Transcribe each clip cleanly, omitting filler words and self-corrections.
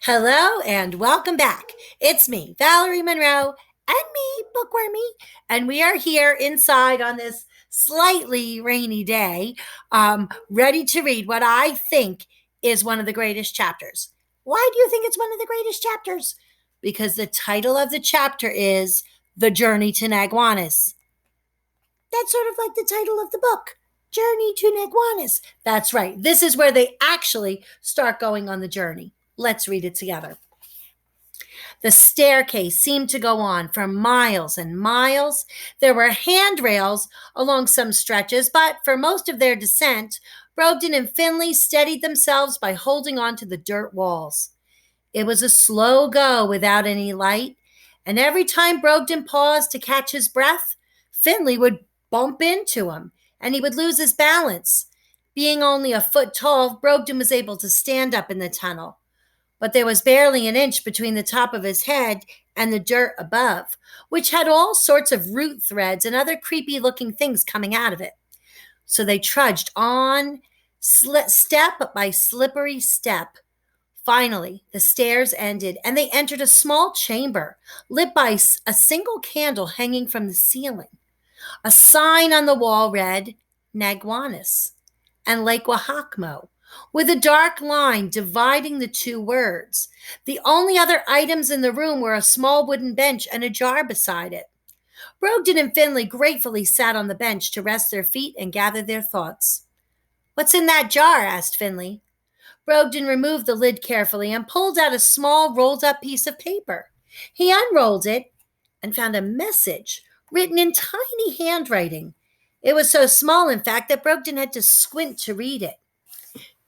Hello and welcome back. It's me, Valerie Monroe, and me, Bookwormy, and we are here inside on this slightly rainy day, ready to read what I think is one of the greatest chapters. Why do you think it's one of the greatest chapters? Because the title of the chapter is The Journey to Nagwanis. That's sort of like the title of the book. Journey to Nagwanis. That's right. This is where they actually start going on the journey. Let's read it together. The staircase seemed to go on for miles and miles. There were handrails along some stretches, but for most of their descent, Brogden and Finley steadied themselves by holding on to the dirt walls. It was a slow go without any light, and every time Brogden paused to catch his breath, Finley would bump into him, and he would lose his balance. Being only a foot tall, Brogden was able to stand up in the tunnel, but there was barely an inch between the top of his head and the dirt above, which had all sorts of root threads and other creepy looking things coming out of it. So they trudged on, step by slippery step. Finally, the stairs ended, and they entered a small chamber lit by a single candle hanging from the ceiling. A sign on the wall read, Nagwanis and Lake Wahakmo, with a dark line dividing the two words. The only other items in the room were a small wooden bench and a jar beside it. Brogden and Finley gratefully sat on the bench to rest their feet and gather their thoughts. "What's in that jar?" asked Finley. Brogden removed the lid carefully and pulled out a small rolled-up piece of paper. He unrolled it and found a message written in tiny handwriting. It was so small, in fact, that Brogden had to squint to read it.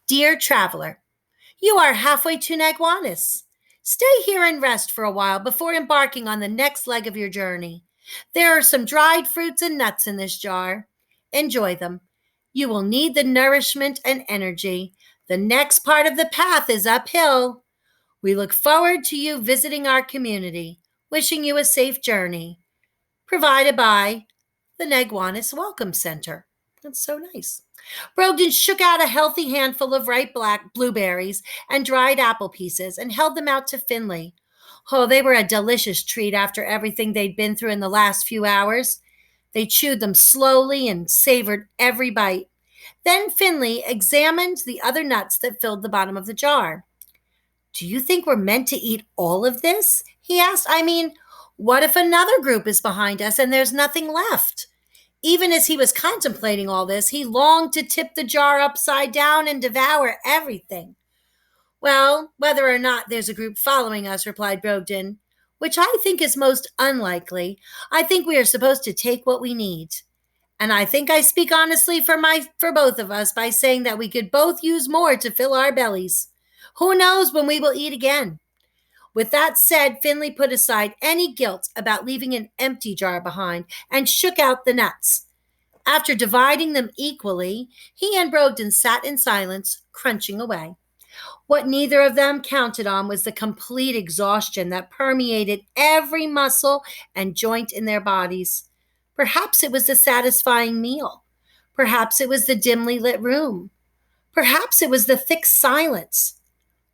"Dear traveler, you are halfway to Nagwanis. Stay here and rest for a while before embarking on the next leg of your journey. There are some dried fruits and nuts in this jar. Enjoy them. You will need the nourishment and energy. The next part of the path is uphill. We look forward to you visiting our community. Wishing you a safe journey. Provided by the Nagwanis Welcome Center." That's so nice. Brogden shook out a healthy handful of ripe black blueberries and dried apple pieces and held them out to Finley. Oh, they were a delicious treat after everything they'd been through in the last few hours. They chewed them slowly and savored every bite. Then Finley examined the other nuts that filled the bottom of the jar. "Do you think we're meant to eat all of this?" he asked. "I mean, what if another group is behind us and there's nothing left?" Even as he was contemplating all this, he longed to tip the jar upside down and devour everything. "Well, whether or not there's a group following us," replied Brogden, "which I think is most unlikely, I think we are supposed to take what we need. And I think I speak honestly for both of us by saying that we could both use more to fill our bellies. Who knows when we will eat again?" With that said, Finley put aside any guilt about leaving an empty jar behind and shook out the nuts. After dividing them equally, he and Brogden sat in silence, crunching away. What neither of them counted on was the complete exhaustion that permeated every muscle and joint in their bodies. Perhaps it was the satisfying meal. Perhaps it was the dimly lit room. Perhaps it was the thick silence.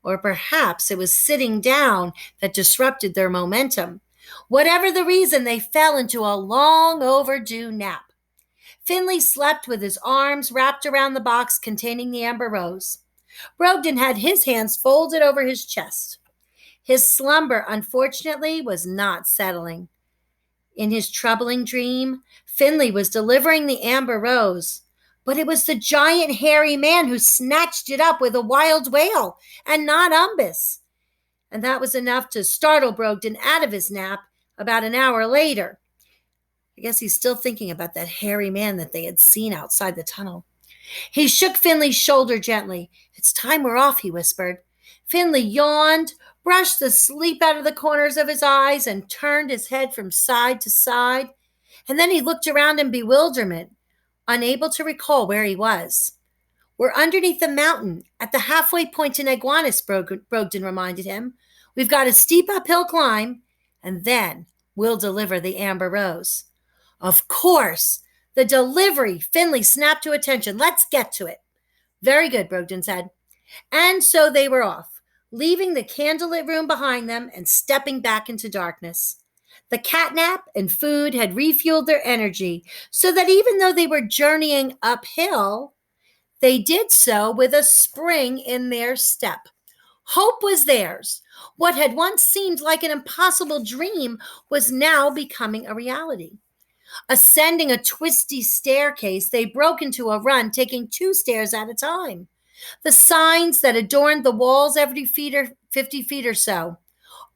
Or perhaps it was sitting down that disrupted their momentum. Whatever the reason, they fell into a long overdue nap. Finley slept with his arms wrapped around the box containing the amber rose. Brogden had his hands folded over his chest. His slumber, unfortunately, was not settling. In his troubling dream, Finley was delivering the amber rose, but it was the giant hairy man who snatched it up with a wild wail, and not Umbus. And that was enough to startle Brogden out of his nap about an hour later. I guess he's still thinking about that hairy man that they had seen outside the tunnel. He shook Finley's shoulder gently. "It's time we're off," he whispered. Finley yawned, brushed the sleep out of the corners of his eyes, and turned his head from side to side. And then he looked around in bewilderment, unable to recall where he was. "We're underneath the mountain, at the halfway point to Nagwanis," Brogden reminded him. "We've got a steep uphill climb, and then we'll deliver the amber rose." "Of course! The delivery!" Finley snapped to attention. "Let's get to it." "Very good," Brogden said. And so they were off, leaving the candlelit room behind them and stepping back into darkness. The catnap and food had refueled their energy so that even though they were journeying uphill, they did so with a spring in their step. Hope was theirs. What had once seemed like an impossible dream was now becoming a reality. Ascending a twisty staircase, they broke into a run, taking 2 stairs at a time. The signs that adorned the walls every 50 feet or so.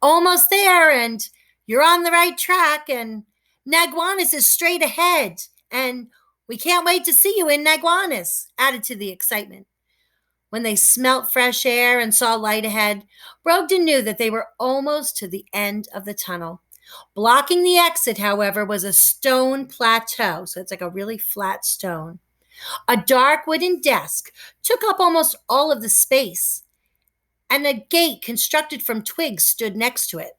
Almost there, and you're on the right track, and Nagwanis is straight ahead, and we can't wait to see you in Nagwanis, added to the excitement. When they smelt fresh air and saw light ahead, Brogdon knew that they were almost to the end of the tunnel. Blocking the exit, however, was a stone plateau, so it's like a really flat stone. A dark wooden desk took up almost all of the space, and a gate constructed from twigs stood next to it.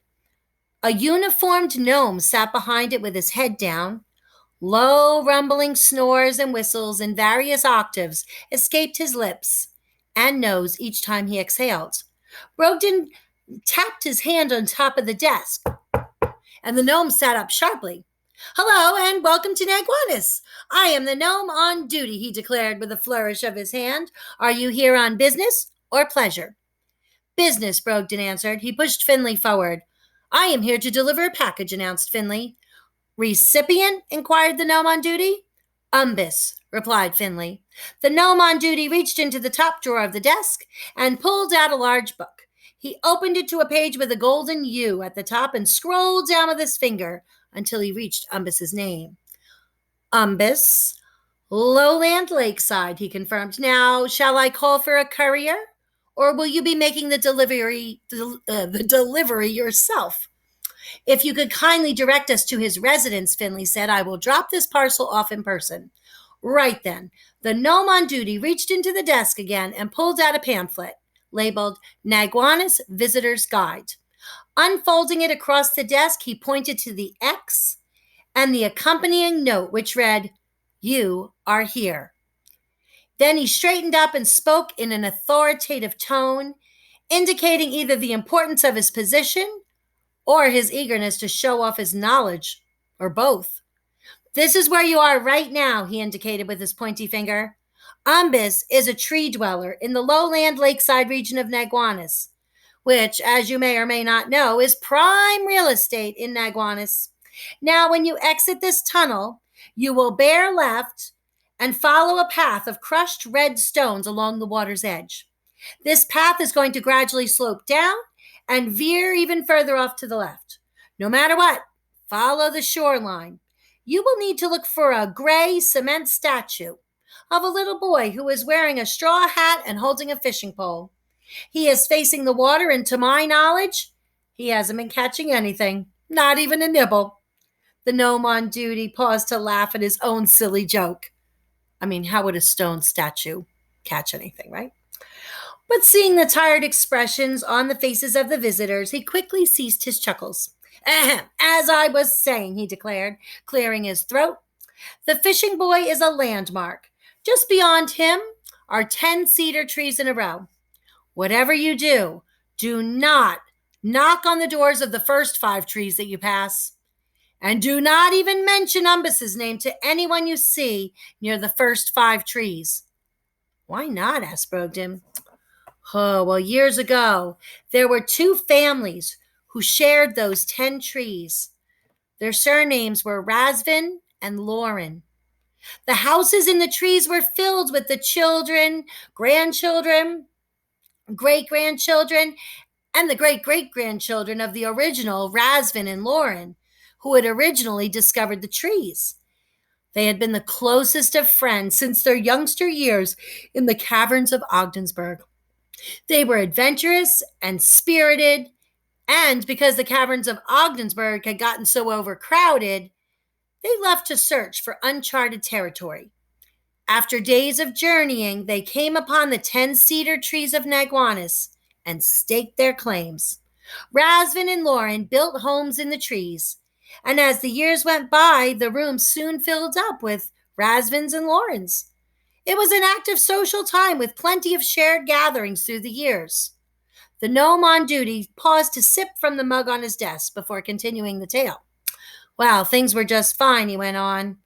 A uniformed gnome sat behind it with his head down. Low, rumbling snores and whistles in various octaves escaped his lips and nose each time he exhaled. Brogdon tapped his hand on top of the desk, and the gnome sat up sharply. "Hello, and welcome to Nagwanis. I am the gnome on duty," he declared with a flourish of his hand. "Are you here on business or pleasure?" "Business," Brogdon answered. He pushed Finley forward. "I am here to deliver a package," announced Finley. "Recipient?" inquired the gnome on duty. "Umbus," replied Finley. The gnome on duty reached into the top drawer of the desk and pulled out a large book. He opened it to a page with a golden U at the top and scrolled down with his finger until he reached Umbus's name. "Umbus, Lowland Lakeside," he confirmed. "Now, shall I call for a courier, or will you be making the delivery yourself?" "If you could kindly direct us to his residence," Finley said, "I will drop this parcel off in person." Right then, the gnome on duty reached into the desk again and pulled out a pamphlet labeled Nagwanis Visitor's Guide. Unfolding it across the desk, he pointed to the X and the accompanying note, which read, "You are here." Then he straightened up and spoke in an authoritative tone, indicating either the importance of his position or his eagerness to show off his knowledge, or both. "This is where you are right now," he indicated with his pointy finger. "Umbus is a tree dweller in the lowland lakeside region of Nagwanis, which, as you may or may not know, is prime real estate in Nagwanis. Now, when you exit this tunnel, you will bear left and follow a path of crushed red stones along the water's edge. This path is going to gradually slope down and veer even further off to the left. No matter what, follow the shoreline. You will need to look for a gray cement statue of a little boy who is wearing a straw hat and holding a fishing pole. He is facing the water, and to my knowledge, he hasn't been catching anything, not even a nibble." The gnome on duty paused to laugh at his own silly joke. I mean, how would a stone statue catch anything, right? But seeing the tired expressions on the faces of the visitors, he quickly ceased his chuckles. "As I was saying," he declared, clearing his throat, "the fishing boy is a landmark. Just beyond him are 10 cedar trees in a row. Whatever you do, do not knock on the doors of the first 5 trees that you pass. And do not even mention Umbus's name to anyone you see near the first 5 trees." "Why not?" asked Brogdon. "Oh, well, years ago, there were 2 families who shared those 10 trees. Their surnames were Razvin and Lauren. The houses in the trees were filled with the children, grandchildren, great-grandchildren, and the great-great-grandchildren of the original Razvin and Lauren, who had originally discovered the trees. They had been the closest of friends since their youngster years in the caverns of Ogdensburg. They were adventurous and spirited, and because the caverns of Ogdensburg had gotten so overcrowded, they left to search for uncharted territory. After days of journeying, they came upon the 10 cedar trees of Nagwanis and staked their claims. Razvin and Lauren built homes in the trees, and as the years went by, the rooms soon filled up with Razvins and Laurens. It was an active social time with plenty of shared gatherings through the years. The gnome on duty paused to sip from the mug on his desk before continuing the tale. Well, things were just fine, he went on,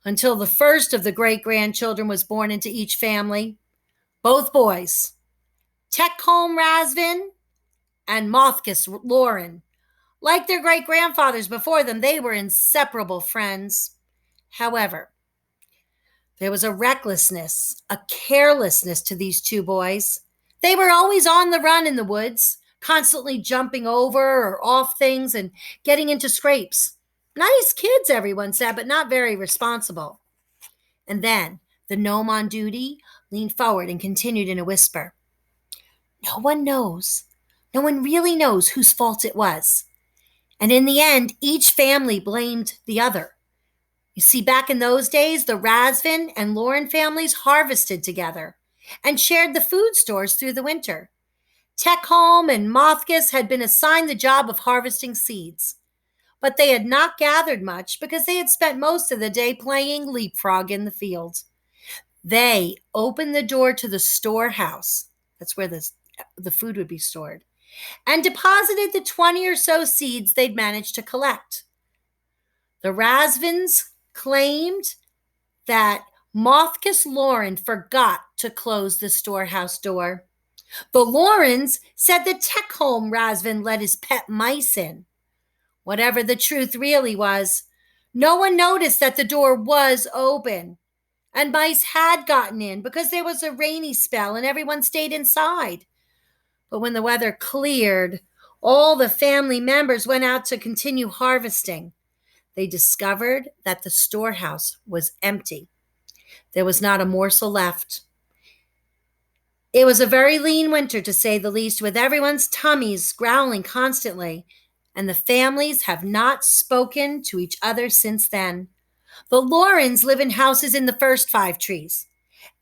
until the first of the great-grandchildren was born into each family. Both boys, Tekholm Razvin and Mothkis Lauren. Like their great-grandfathers before them, they were inseparable friends. However, there was a recklessness, a carelessness to these two boys. They were always on the run in the woods, constantly jumping over or off things and getting into scrapes. Nice kids, everyone said, but not very responsible. And then the gnome on duty leaned forward and continued in a whisper. No one knows. No one really knows whose fault it was. And in the end, each family blamed the other. You see, back in those days, the Razvin and Lauren families harvested together and shared the food stores through the winter. Tekholm and Mothkis had been assigned the job of harvesting seeds, but they had not gathered much because they had spent most of the day playing leapfrog in the field. They opened the door to the storehouse. That's where the food would be stored, and deposited the 20 or so seeds they'd managed to collect. The Razvins claimed that Mothkis Lauren forgot to close the storehouse door. The Laurens said that Tekholm Razvin let his pet mice in. Whatever the truth really was, no one noticed that the door was open, and mice had gotten in because there was a rainy spell and everyone stayed inside. But when the weather cleared, all the family members went out to continue harvesting. They discovered that the storehouse was empty. There was not a morsel left. It was a very lean winter, to say the least, with everyone's tummies growling constantly, and the families have not spoken to each other since then. The Laurens live in houses in the first 5 trees,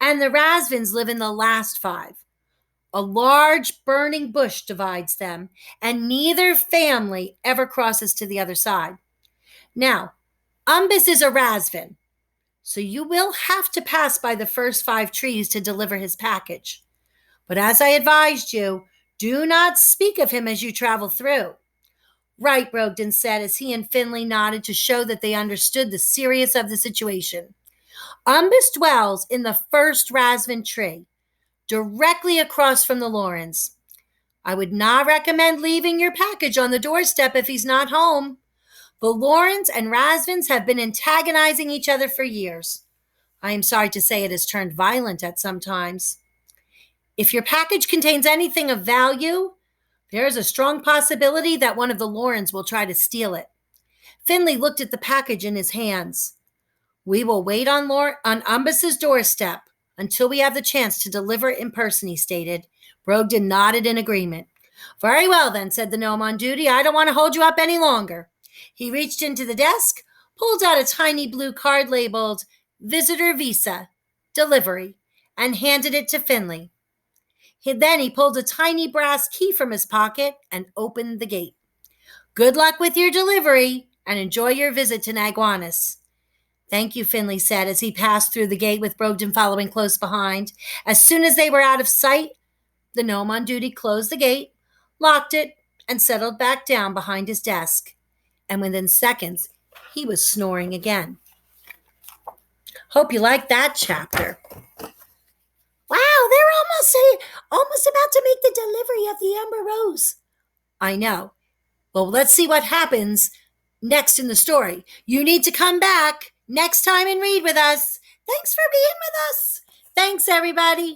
and the Razvins live in the last 5. A large burning bush divides them, and neither family ever crosses to the other side. Now, Umbus is a Razvin, so you will have to pass by the first 5 trees to deliver his package. But as I advised you, do not speak of him as you travel through. Right, Brogden said as he and Finley nodded to show that they understood the seriousness of the situation. Umbus dwells in the first Razvin tree, directly across from the Laurens. I would not recommend leaving your package on the doorstep if he's not home. The Laurens and Razvins have been antagonizing each other for years. I am sorry to say it has turned violent at some times. If your package contains anything of value, there is a strong possibility that one of the Laurens will try to steal it. Finley looked at the package in his hands. We will wait on Umbus's doorstep until we have the chance to deliver it in person, he stated. Brogden nodded in agreement. Very well, then, said the gnome on duty. I don't want to hold you up any longer. He reached into the desk, pulled out a tiny blue card labeled Visitor Visa, Delivery, and handed it to Finley. Then he pulled a tiny brass key from his pocket and opened the gate. Good luck with your delivery, and enjoy your visit to Nagwanis. Thank you, Finley said as he passed through the gate with Brogden following close behind. As soon as they were out of sight, the gnome on duty closed the gate, locked it, and settled back down behind his desk. And within seconds, he was snoring again. Hope you liked that chapter. Wow, they're almost about to make the delivery of the Amber Rose. I know. Well, let's see what happens next in the story. You need to come back next time and read with us. Thanks for being with us. Thanks, everybody.